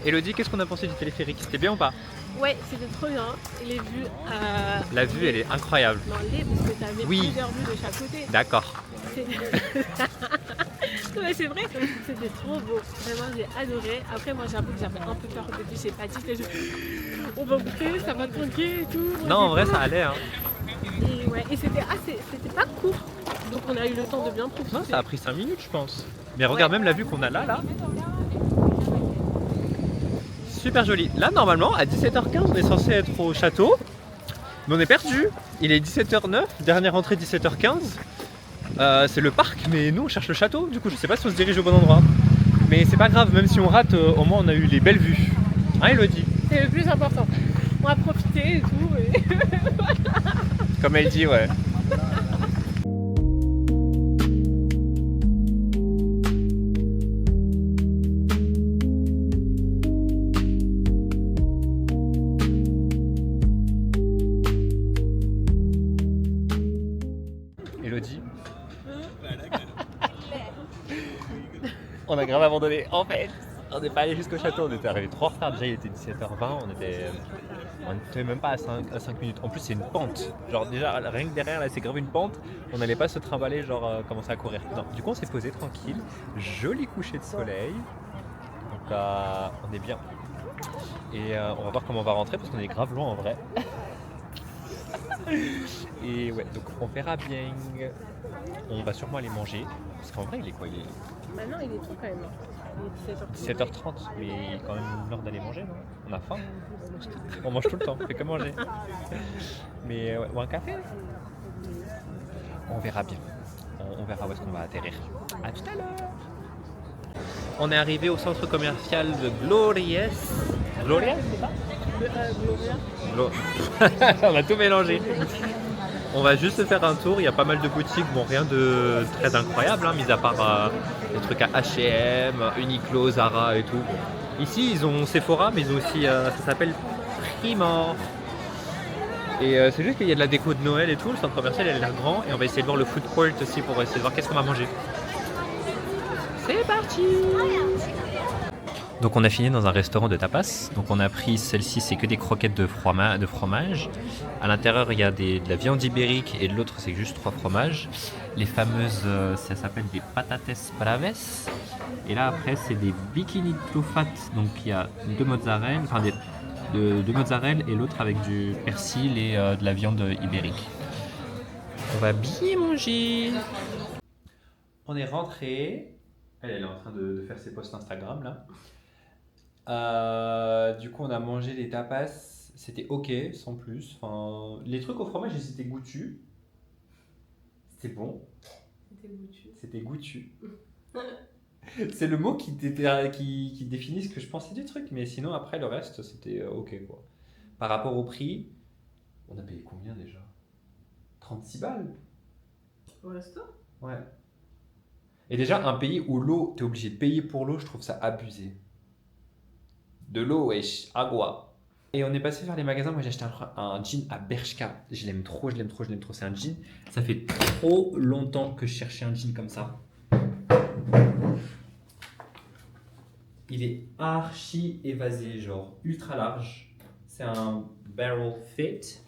Elodie, qu'est-ce qu'on a pensé du téléphérique? C'était bien ou pas? Ouais, c'était trop bien. Et les vues. La vue, elle est incroyable. Non, parce que t'avais Oui. plusieurs vues de chaque côté. D'accord. C'est- Non, mais c'est vrai, c'était trop beau. Vraiment, j'ai adoré. Après, moi, j'avoue que j'avais un peu peur au début. J'ai pas dit, on va goûter, ça va trinquer et tout. Non, en vrai, ça allait. Hein. Et ouais, et c'était pas court. Donc, on a eu le temps de bien profiter. Non, ça a pris 5 minutes, je pense. Mais regarde même la vue qu'on a là. Super joli. Là, normalement, à 17h15, on est censé être au château. Mais on est perdu. Il est 17h09, dernière entrée 17h15. C'est le parc, mais nous on cherche le château. Du coup, je sais pas si on se dirige au bon endroit. Mais c'est pas grave, même si on rate, au moins on a eu les belles vues. Hein, Elodie? C'est le plus important. On va profiter et tout. Et... Comme elle dit, ouais. Elodie? On a grave abandonné. En fait, on n'est pas allé jusqu'au château, on était arrivé trop en retard. Déjà, il était 17h20, on était même pas à 5 minutes. En plus, c'est une pente. Genre, déjà, rien que derrière, là, c'est grave une pente. On n'allait pas se trimballer, genre, commencer à courir. Non, du coup, on s'est posé tranquille. Joli coucher de soleil. Donc, on est bien. Et on va voir comment on va rentrer parce qu'on est grave loin en vrai. Et ouais, donc on verra bien. On va sûrement aller manger. Parce qu'en vrai, il est quoi? Il est Maintenant, il est tôt quand même. Il est 17h30, mais il est quand même l'heure d'aller manger, non? On a faim. On mange tout le temps, on fait que manger. Mais ouais, ou un café? On verra bien. On verra où est-ce qu'on va atterrir. A tout à l'heure. On est arrivé au centre commercial de Glorias. Glorias, c'est ça? Gloria. On a tout mélangé. On va juste faire un tour, il y a pas mal de boutiques, bon rien de très incroyable, hein, mis à part des trucs à H&M, Uniqlo, Zara et tout. Ici ils ont Sephora, mais ils ont aussi, ça s'appelle Primark. Et c'est juste qu'il y a de la déco de Noël et tout, le centre commercial il a l'air grand et on va essayer de voir le food court aussi pour essayer de voir qu'est-ce qu'on va manger. C'est parti! Donc on a fini dans un restaurant de tapas. Donc on a pris celle-ci, c'est que des croquettes de fromage. À l'intérieur il y a de la viande ibérique et de l'autre c'est juste 3 fromages. Les fameuses, ça s'appelle des patates braves. Et là après c'est des bikini fat. Donc il y a deux mozzarella, deux mozzarella et l'autre avec du persil et de la viande ibérique. On va bien manger. On est rentré. Elle est en train de faire ses posts Instagram là. Du coup, on a mangé des tapas, c'était ok, sans plus. Enfin, les trucs au fromage, ils étaient goûtus. C'était bon. C'était goûtu. C'est le mot qui définit ce que je pensais du truc, mais sinon, après, le reste, c'était ok quoi. Par rapport au prix, on a payé combien déjà? 36 balles? Au resto? Ouais. Et déjà, un pays où l'eau, t'es obligé de payer pour l'eau, je trouve ça abusé. De l'eau, wesh, agua. Et on est passé vers les magasins. Moi, j'ai acheté un jean à Bershka. Je l'aime trop. C'est un jean. Ça fait trop longtemps que je cherchais un jean comme ça. Il est archi évasé, genre ultra large. C'est un barrel fit.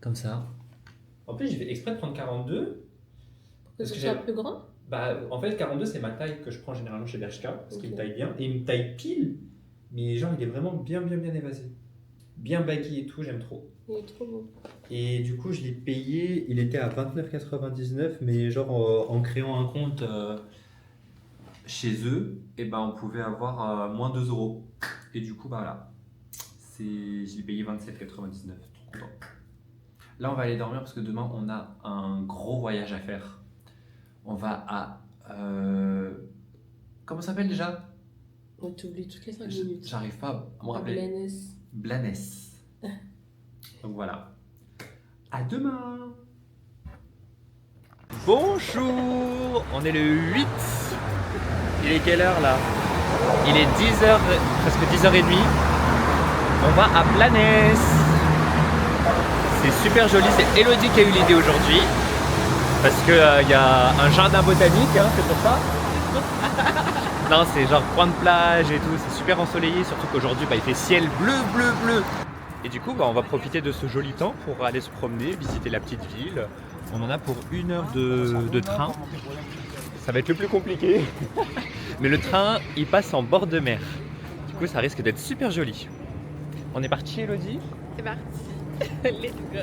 Comme ça. En plus, j'ai fait exprès de prendre 42. Parce que c'est plus grand? Bah, en fait, 42, c'est ma taille que je prends généralement chez Bershka, parce qu'il me taille bien. Et il me taille pile, mais genre, il est vraiment bien évasé. Bien baggy et tout, j'aime trop. Il est trop beau. Et du coup, je l'ai payé, il était à 29,99, mais genre, en créant un compte chez eux, et ben, on pouvait avoir moins 2 €. Et du coup, bah voilà, je l'ai payé 27,99. Trop content. Là, on va aller dormir parce que demain, on a un gros voyage à faire. On va à... comment ça s'appelle déjà? On t'oublie toutes les 5 minutes. J'arrive pas à me rappeler. Blanes. Donc voilà. À demain. Bonjour. On est le 8. Il est quelle heure là? Il est 10h, presque 10h30. On va à Blanes. C'est super joli. C'est Elodie qui a eu l'idée aujourd'hui. Parce qu'il y a un jardin botanique, hein, c'est pour ça. Non, c'est genre coin de plage et tout, c'est super ensoleillé, surtout qu'aujourd'hui il fait ciel bleu, bleu, bleu. Et du coup, on va profiter de ce joli temps pour aller se promener, visiter la petite ville. On en a pour 1 heure de train. Ça va être le plus compliqué. Mais le train, il passe en bord de mer. Du coup, ça risque d'être super joli. On est parti, Elodie? C'est parti. Let's go.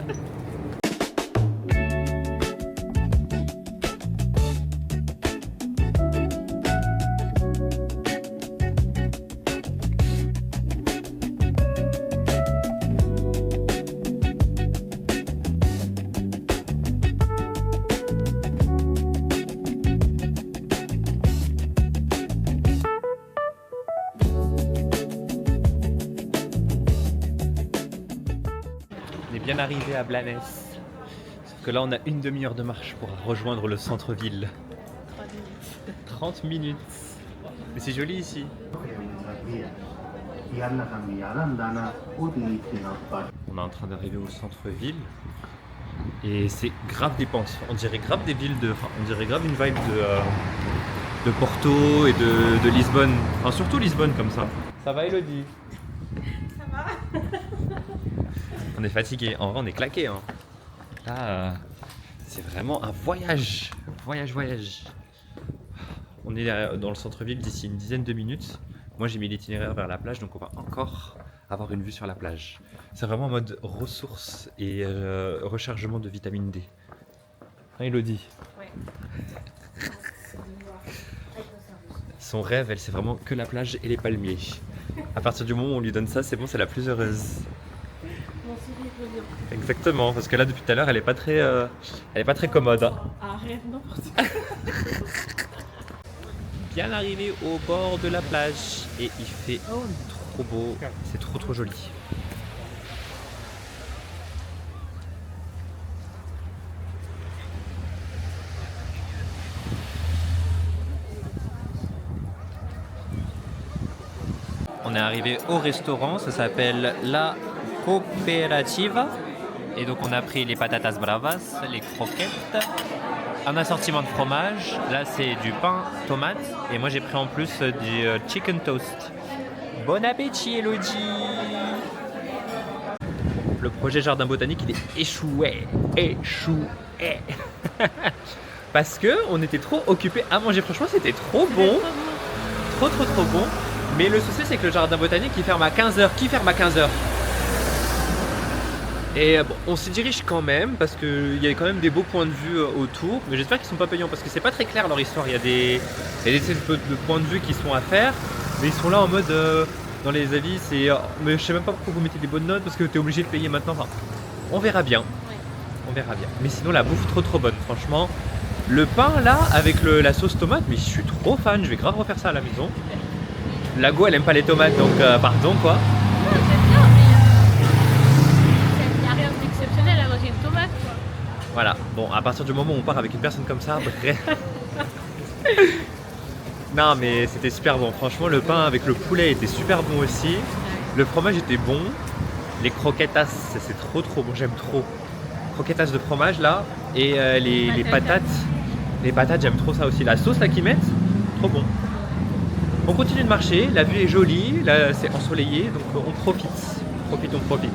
On est bien arrivé à Blanes. Sauf que là, on a 1 demi-heure de marche pour rejoindre le centre-ville. 30 minutes. Mais c'est joli ici. On est en train d'arriver au centre-ville. Et c'est grave dépense. On dirait grave des villes de. Enfin, on dirait grave une vibe de Porto et de Lisbonne. Enfin, surtout Lisbonne comme ça. Ça va, Elodie? Ça va? On est fatigué. En vrai, on est claqué. Hein. Là, c'est vraiment un voyage. Voyage. On est dans le centre-ville d'ici une dizaine de minutes. Moi, j'ai mis l'itinéraire vers la plage, donc on va encore avoir une vue sur la plage. C'est vraiment en mode ressources et rechargement de vitamine D. Hein, Elodie? Ouais. Son rêve, elle, c'est vraiment que la plage et les palmiers. À partir du moment où on lui donne ça, c'est bon, c'est la plus heureuse. Mon sourire revient. Exactement, parce que là, depuis tout à l'heure, elle est pas très commode. Hein. Arrête, n'importe quoi. Bien arrivé au bord de la plage et il fait trop beau, c'est trop joli. On est arrivé au restaurant, ça s'appelle La Cooperativa. Et donc on a pris les patatas bravas, les croquettes, un assortiment de fromage. Là c'est du pain tomate et moi j'ai pris en plus du chicken toast. Bon appétit, Elodie! Le projet jardin botanique il est échoué. Parce que on était trop occupés à manger. Franchement c'était trop bon. Trop bon. Mais le souci c'est que le jardin botanique il ferme à 15h. Qui ferme à 15h? Et bon, on s'y dirige quand même parce qu'il y a quand même des beaux points de vue autour. Mais j'espère qu'ils sont pas payants parce que c'est pas très clair leur histoire. Il y a des points de vue qui sont à faire. Mais ils sont là en mode dans les avis c'est mais je sais même pas pourquoi vous mettez des bonnes notes parce que tu es obligé de payer maintenant. Enfin, on verra bien. On verra bien. Mais sinon la bouffe trop bonne franchement. Le pain là avec la sauce tomate, mais je suis trop fan, je vais grave refaire ça à la maison. La Go elle aime pas les tomates donc pardon quoi. Non, j'aime bien, mais il n'y a rien d'exceptionnel à manger une tomate, quoi. Voilà, bon à partir du moment où on part avec une personne comme ça, bref. Non mais c'était super bon, franchement le pain avec le poulet était super bon aussi. Le fromage était bon. Les croquetas, c'est trop bon, j'aime trop. Croquetas de fromage là et les patates. Les patates j'aime trop ça aussi. La sauce là qu'ils mettent, trop bon. On continue de marcher, la vue est jolie, là c'est ensoleillé donc on profite. On profite.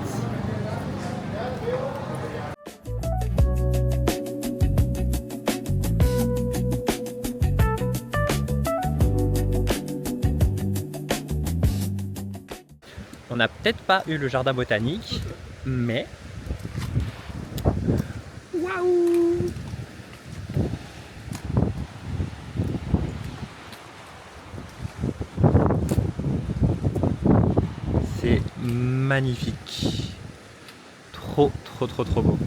On n'a peut-être pas eu le jardin botanique, mais waouh! C'est magnifique. Trop beau.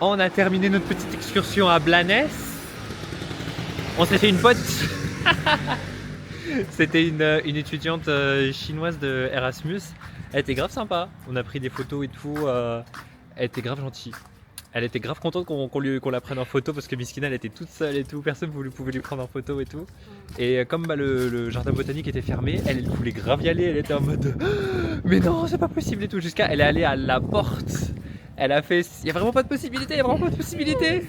On a terminé notre petite excursion à Blanes. On s'est fait une pote. C'était une étudiante chinoise de Erasmus. Elle était grave sympa. On a pris des photos et tout. Elle était grave gentille. Elle était grave contente qu'on la prenne en photo parce que Miskina elle était toute seule et tout, personne ne pouvait lui prendre en photo et tout. Et comme le jardin botanique était fermé, elle voulait grave y aller, elle était en mode mais non c'est pas possible et tout, jusqu'à elle est allée à la porte. Elle a fait, il y a vraiment pas de possibilité, il y a vraiment pas de possibilité.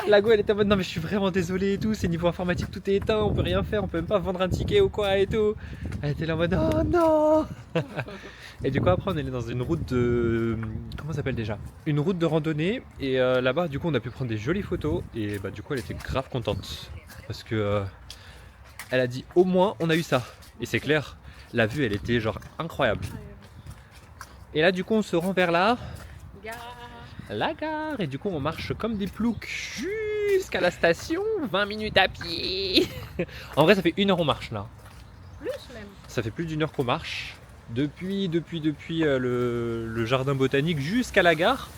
La go elle était en mode non mais je suis vraiment désolée et tout, c'est niveau informatique tout est éteint, on peut rien faire, on peut même pas vendre un ticket ou quoi et tout. Elle était là en mode oh non. Et du coup après on est allé dans une route de, comment ça s'appelle déjà, une route de randonnée et là-bas du coup on a pu prendre des jolies photos et bah du coup elle était grave contente parce que elle a dit au moins on a eu ça et c'est clair, la vue elle était genre incroyable. Et là du coup on se rend vers la gare et du coup on marche comme des ploucs jusqu'à la station, 20 minutes à pied. En vrai ça fait 1 heure on marche là. Plus même. Ça fait plus d'1 heure qu'on marche depuis le jardin botanique jusqu'à la gare.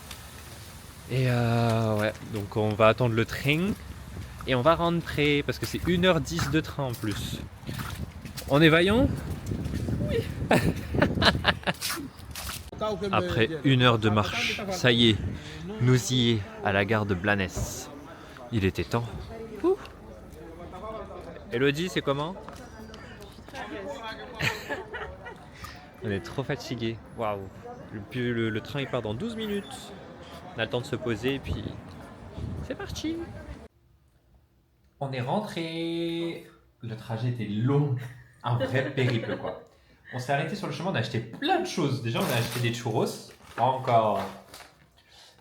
Et ouais, donc on va attendre le train et on va rentrer parce que c'est 1h10 de train en plus. On est vaillant? Oui. Après 1 heure de marche, ça y est, nous y est à la gare de Blanes. Il était temps. Ouh. Elodie, c'est comment? On est trop fatigué. Waouh. Le train il part dans 12 minutes. On a le temps de se poser et puis c'est parti. On est rentré. Le trajet était long. Un vrai périple quoi. On s'est arrêté sur le chemin, on a acheté plein de choses. Déjà on a acheté des churros. Pas encore.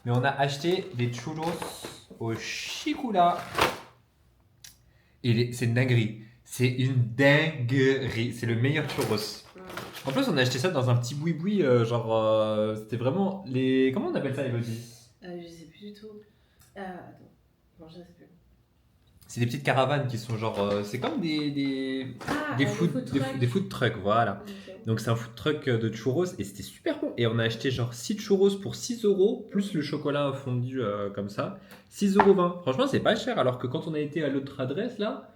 Mais on a acheté des churros au Chicula. Et c'est une dinguerie. C'est une dinguerie. C'est le meilleur churros. En plus, on a acheté ça dans un petit boui-boui, c'était vraiment les... Comment on appelle ça, Elodie? Je sais plus du tout. Attends, non, je sais plus. C'est des petites caravanes qui sont c'est comme des food trucks, voilà. Okay. Donc c'est un food truck de churros et c'était super bon. Et on a acheté 6 churros pour 6 €, plus le chocolat fondu comme ça. 6,20 €. Franchement, c'est pas cher, alors que quand on a été à l'autre adresse, là,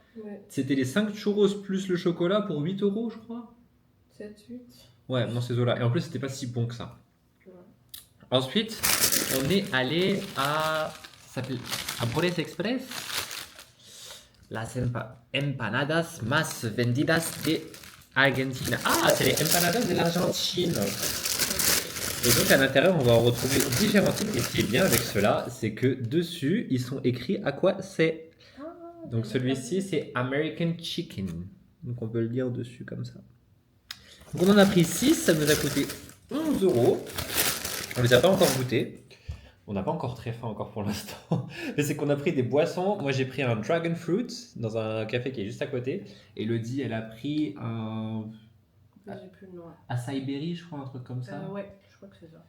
c'était les 5 churros plus le chocolat pour 8 €, je crois. 7, 8. Ouais, dans ces eaux-là. Et en plus, c'était pas si bon que ça. Ouais. Ensuite, on est allé à Amores Express. Las empanadas más vendidas de Argentina. Ah, c'est les empanadas de l'Argentine. Et donc, à l'intérieur, on va en retrouver différents types. Et ce qui est bien avec ceux-là, c'est que dessus, ils sont écrits à quoi c'est. Donc, celui-ci, c'est American Chicken. Donc, on peut le lire dessus comme ça. Donc on en a pris 6, ça nous a coûté 11 €. On les a pas encore goûtés. On n'a pas encore très faim encore pour l'instant. Mais c'est qu'on a pris des boissons. Moi j'ai pris un Dragon Fruit dans un café qui est juste à côté. Et Elodie elle a pris un... J'ai plus le nom. Acai berry je crois, un truc comme ça. Ouais, je crois que c'est ça.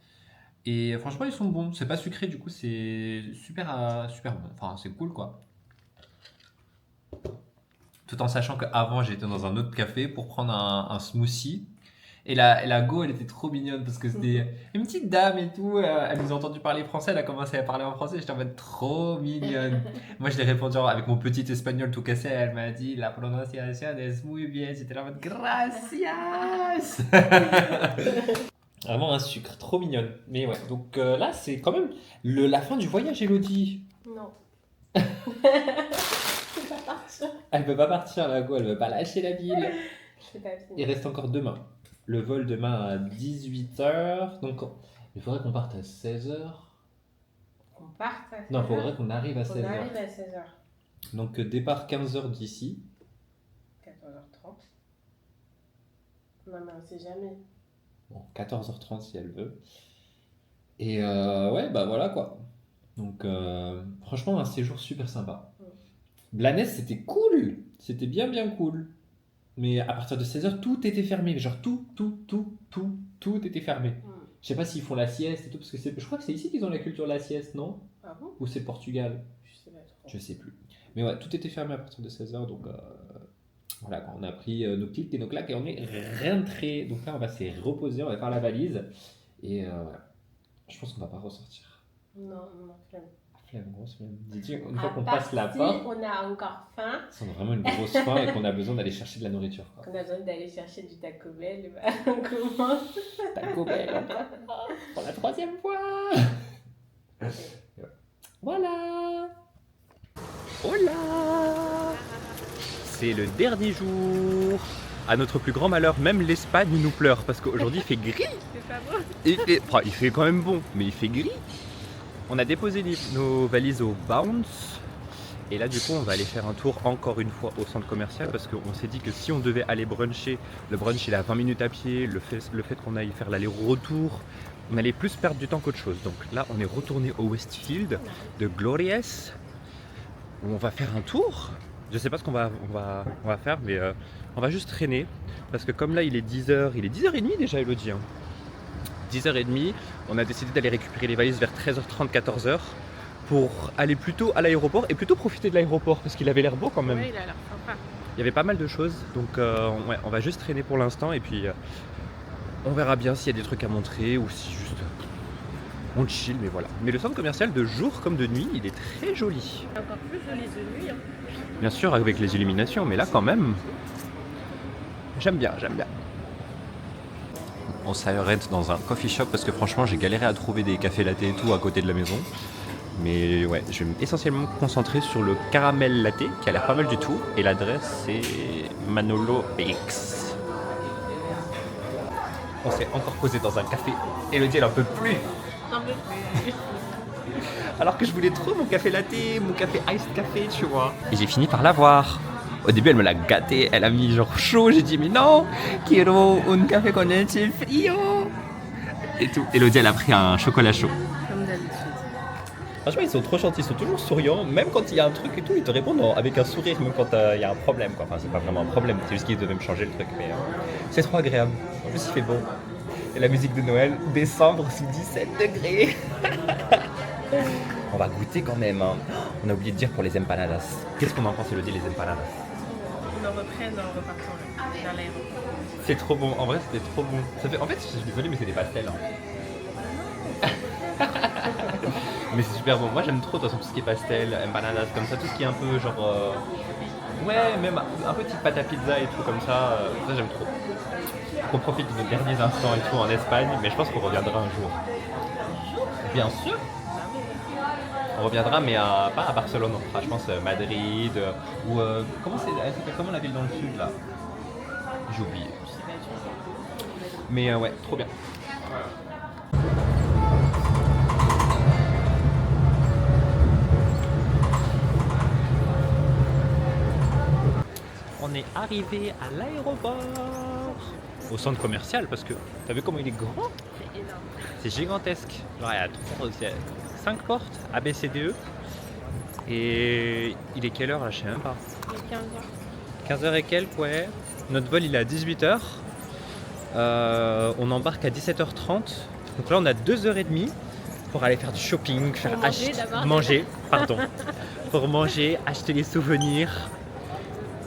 Et franchement ils sont bons. C'est pas sucré du coup, c'est super, super bon. Enfin c'est cool quoi. Tout en sachant qu'avant j'étais dans un autre café pour prendre un smoothie. Et la go, elle était trop mignonne parce que c'était une petite dame et tout. Elle nous a entendu parler français, elle a commencé à parler en français. J'étais en mode trop mignonne. Moi, je l'ai répondu avec mon petit espagnol tout cassé. Elle m'a dit la prononciation est muy bien. J'étais là en mode gracias. Vraiment un sucre, trop mignonne. Mais ouais, donc là, c'est quand même la fin du voyage, Elodie. Non. Elle peut pas partir, la go, elle veut pas lâcher la ville. Il reste encore demain. Le vol demain à 18h. Donc, il faudrait qu'on parte à 16h. Qu'on parte à 16h? Non, il faudrait qu'on arrive à 16h. On arrive à 16h. Donc, départ 15h d'ici. 14h30. Non, mais on sait jamais. Bon, 14h30 si elle veut. Et ouais, bah voilà quoi. Donc, franchement, un séjour super sympa. Blanes, c'était cool. C'était bien, bien cool. Mais à partir de 16h, tout était fermé. Genre tout était fermé. Je sais pas s'ils font la sieste et tout, parce que je crois que c'est ici qu'ils ont la culture de la sieste, non? Ah bon? Ou c'est Portugal? Je sais pas trop. Je sais plus. Mais ouais, tout était fermé à partir de 16h, donc voilà, on a pris nos clics et nos claques et on est rentré. Donc là, on va se reposer, on va faire la valise. Et voilà. Je pense qu'on va pas ressortir. Non, flemme. Flemme, grosse flemme. Dis-tu, une fois qu'on passe la porte, on a encore faim. on a vraiment une grosse faim et qu'on a besoin d'aller chercher de la nourriture. Quoi. Qu'on a besoin d'aller chercher du Taco Bell, on commence. Taco Bell, pour la 3e fois. Voilà. Hola. C'est le dernier jour. À notre plus grand malheur, même l'Espagne nous pleure parce qu'aujourd'hui il fait gris. C'est pas beau. Il fait quand même bon, mais il fait gris. On a déposé nos valises au Bounce. Et là du coup on va aller faire un tour encore une fois au centre commercial parce qu'on s'est dit que si on devait aller bruncher, le brunch il est à 20 minutes à pied, le fait qu'on aille faire l'aller-retour, on allait plus perdre du temps qu'autre chose. Donc là on est retourné au Westfield de Glorious où on va faire un tour. Je sais pas ce qu'on va faire mais on va juste traîner parce que comme là il est 10h, il est 10h30 déjà Elodie. 10h30, on a décidé d'aller récupérer les valises vers 13h30, 14h. Pour aller plutôt à l'aéroport et plutôt profiter de l'aéroport parce qu'il avait l'air beau quand même. Ouais, il a l'air sympa. Il y avait pas mal de choses donc ouais, on va juste traîner pour l'instant et puis on verra bien s'il y a des trucs à montrer ou si juste on chill mais voilà. Mais le centre commercial de jour comme de nuit il est très joli. Encore plus joli de nuit. Hein. Bien sûr avec les illuminations mais là quand même j'aime bien. On s'arrête dans un coffee shop parce que franchement j'ai galéré à trouver des cafés latte et tout à côté de la maison. Mais ouais, je vais essentiellement me concentrer sur le caramel latte qui a l'air pas mal du tout. Et l'adresse c'est Manolo X. On s'est encore posé dans un café. Elodie elle en peut plus. Non mais Alors que je voulais trop mon café latte, mon café iced café, tu vois. Et j'ai fini par l'avoir. Au début elle me l'a gâté, elle a mis genre chaud. J'ai dit mais non, quiero un café con leche frío. Et tout. Elodie elle a pris un chocolat chaud. comme d'habitude. Franchement, ils sont trop gentils, ils sont toujours souriants. Même quand il y a un truc et tout, ils te répondent avec un sourire, même quand il y a un problème. Quoi. Enfin, c'est pas vraiment un problème, c'est juste qu'ils devaient me changer le truc. Mais c'est trop agréable. En plus, il fait beau. Et la musique de Noël, décembre sous 17 degrés. On va goûter quand même. Hein. On a oublié de dire pour les empanadas. Qu'est-ce qu'on en pense, Elodie, les empanadas? On en reprenne en repartant vers l'aéroport. C'est trop bon. En vrai, c'était trop bon. Ça fait... En fait, je suis désolé, mais c'est des pastels. Hein. Mais c'est super bon. Moi j'aime trop de toute façon tout ce qui est pastel, empanadas comme ça, tout ce qui est un peu genre ouais, même un peu petite pâte à pizza et tout comme ça, ça j'aime trop. On profite de nos derniers instants et tout en Espagne, mais je pense qu'on reviendra un jour. Bien sûr. On reviendra mais pas à Barcelone, on fera je pense Madrid ou comment la ville dans le sud là? J'ai oublié. Mais ouais, trop bien. On est arrivé à l'aéroport, au centre commercial parce que t'as vu comment il est grand? C'est énorme. C'est gigantesque. Genre il y a 5 portes A, B, C, D, E. Et il est quelle heure là? Je sais même pas. Il est 15h. 15h et quelques, ouais. Notre vol il est à 18h. On embarque à 17h30. Donc là on a 2h30 pour aller faire du shopping, faire manger d'abord. manger, pardon. Pour manger, acheter les souvenirs.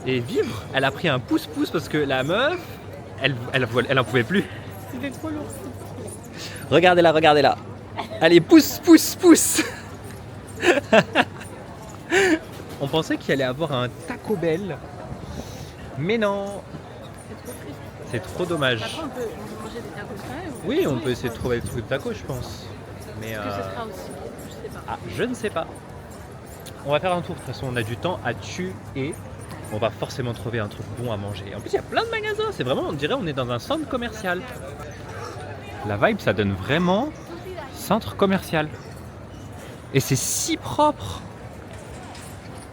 Et vivre, elle a pris un pouce-pouce parce que la meuf, elle en pouvait plus. C'était trop lourd. Regardez-la. Allez, pousse. On pensait qu'il allait avoir un Taco Bell, mais non, C'est trop triste. c'est trop dommage. Après, on peut manger des tacos quand même. Oui, on peut essayer de trouver des trucs de taco, je pense. Mais Est-ce que ce sera aussi bien? Je sais pas. je ne sais pas. On va faire un tour, de toute façon, on a du temps à tuer. On va forcément trouver un truc bon à manger. En plus, il y a plein de magasins. C'est vraiment, on dirait, on est dans un centre commercial. La vibe, ça donne vraiment centre commercial. Et c'est si propre.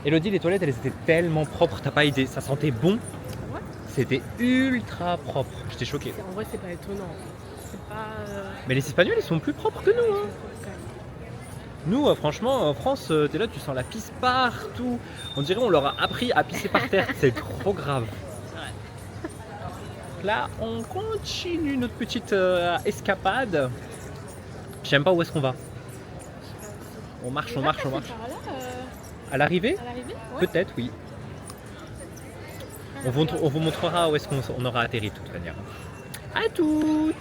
Elodie, les toilettes, elles étaient tellement propres. T'as pas idée. Ça sentait bon. Ouais. C'était ultra propre. J'étais choqué. En vrai, c'est pas étonnant. C'est pas. Mais les Espagnols, ils sont plus propres que nous. Hein. Nous, franchement, en France, t'es là, tu sens la pisse partout. On dirait on leur a appris à pisser par terre. C'est trop grave. Là, on continue notre petite escapade. Je sais même pas où est-ce qu'on va. On marche. Par là, À l'arrivée? à l'arrivée? Ouais. Peut-être, oui. On vous montrera où est-ce qu'on aura atterri de toute manière. À toutes!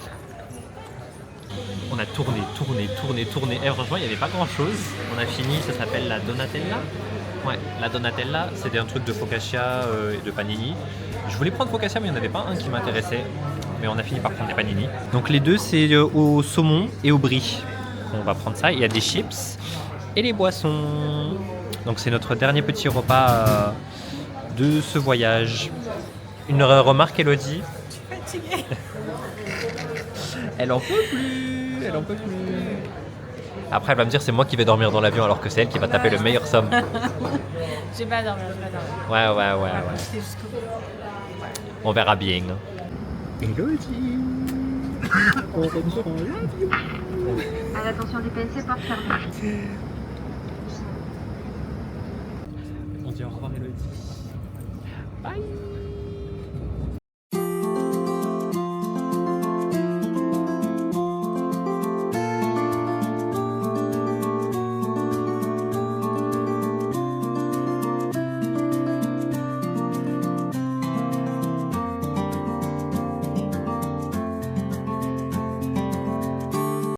On a tourné. Et franchement, il n'y avait pas grand-chose. On a fini, ça s'appelle la Donatella. Ouais, la Donatella, c'était un truc de focaccia et de panini. Je voulais prendre focaccia, mais il n'y en avait pas un qui m'intéressait. Mais on a fini par prendre des panini. Donc les deux, c'est au saumon et au brie. On va prendre ça. Il y a des chips. et les boissons. Donc c'est notre dernier petit repas de ce voyage. Une remarque, Elodie? Fatiguée. Elle en peut plus, elle en peut plus. Après, elle va me dire c'est moi qui vais dormir dans l'avion alors que c'est elle qui va taper le meilleur somme. Je vais pas dormir, je vais pas dormir. Ouais. C'est jusqu'au bout. On verra bien. Elodie. On reprend l'avion. À l'attention des PNC, porte fermée. On dit au revoir, Elodie. Bye.